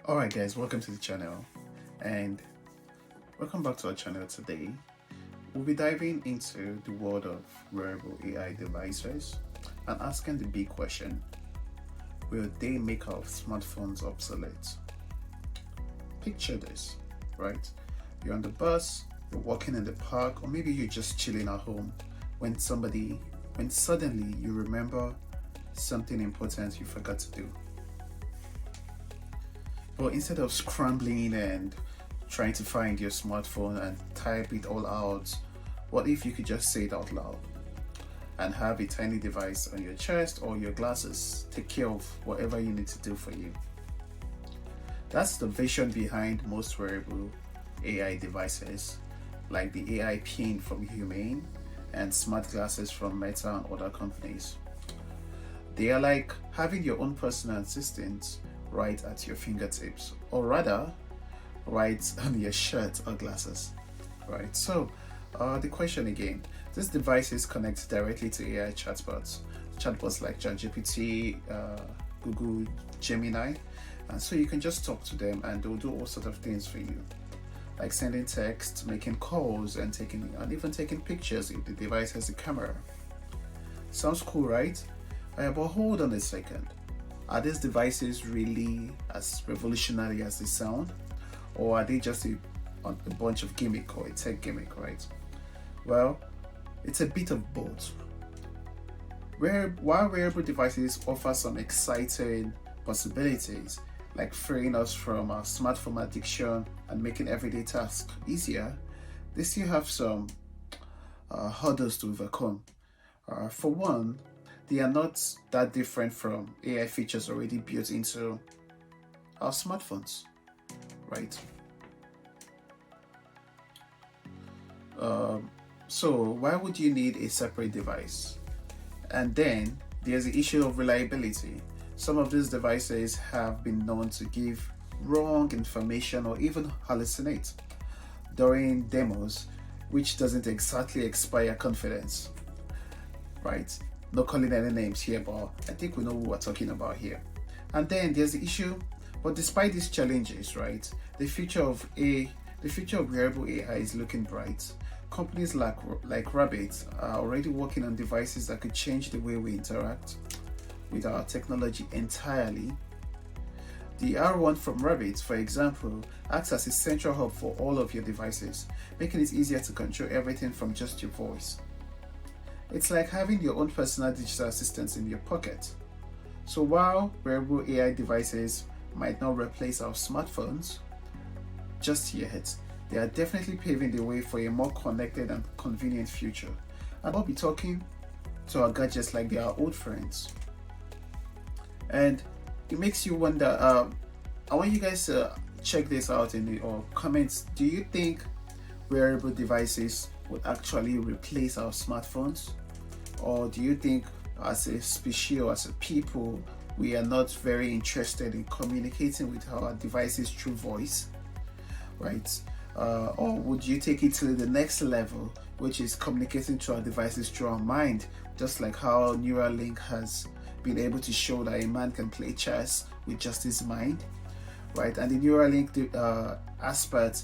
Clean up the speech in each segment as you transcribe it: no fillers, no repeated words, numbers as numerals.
Alright guys, welcome to the channel and welcome back to our channel. Today we'll be diving into the world of wearable AI devices and asking the big question: will they make our smartphones obsolete? Picture this, right? You're on the bus, you're walking in the park, or maybe you're just chilling at home when suddenly you remember something important you forgot to do. But instead of scrambling and trying to find your smartphone and type it all out, what if you could just say it out loud and have a tiny device on your chest or your glasses take care of whatever you need to do for you? That's the vision behind most wearable AI devices, like the AI pin from Humane and smart glasses from Meta and other companies. They are like having your own personal assistant right at your fingertips, or rather right on your shirt or glasses, right? So the question again: these devices connect directly to AI chatbots like ChatGPT, Google Gemini, and so you can just talk to them and they'll do all sorts of things for you, like sending text, making calls, and even taking pictures if the device has a camera. Sounds cool, right? But hold on a second. Are these devices really as revolutionary as they sound? Or are they just a bunch of gimmick or a tech gimmick, right? Well, it's a bit of both. While wearable devices offer some exciting possibilities, like freeing us from our smartphone addiction and making everyday tasks easier, they still have some hurdles to overcome. For one, they are not that different from AI features already built into our smartphones, right? So why would you need a separate device? And then there's the issue of reliability. Some of these devices have been known to give wrong information or even hallucinate during demos, which doesn't exactly inspire confidence, right? Not calling any names here, but I think we know what we're talking about here. And then there's the issue, but despite these challenges, right, the future of wearable AI is looking bright. Companies like Rabbit are already working on devices that could change the way we interact with our technology entirely. The R1 from Rabbit, for example, acts as a central hub for all of your devices, making it easier to control everything from just your voice. It's like having your own personal digital assistant in your pocket. So while wearable AI devices might not replace our smartphones just yet, they are definitely paving the way for a more connected and convenient future. And we'll be talking to our gadgets like they are old friends. And it makes you wonder, I want you guys to check this out in the comments. Do you think wearable devices would actually replace our smartphones? Or do you think as a species or as a people we are not very interested in communicating with our devices through voice, right? Or would you take it to the next level, which is communicating to our devices through our mind, just like how Neuralink has been able to show that a man can play chess with just his mind, right? And the Neuralink aspect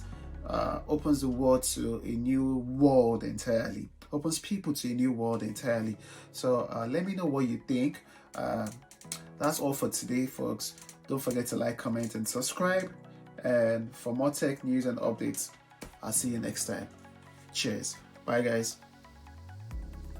opens the world to a new world entirely, opens people to a new world entirely. So let me know what you think. That's all for today, folks. Don't forget to like, comment, and subscribe. And for more tech news and updates, I'll see you next time. Cheers. Bye, guys.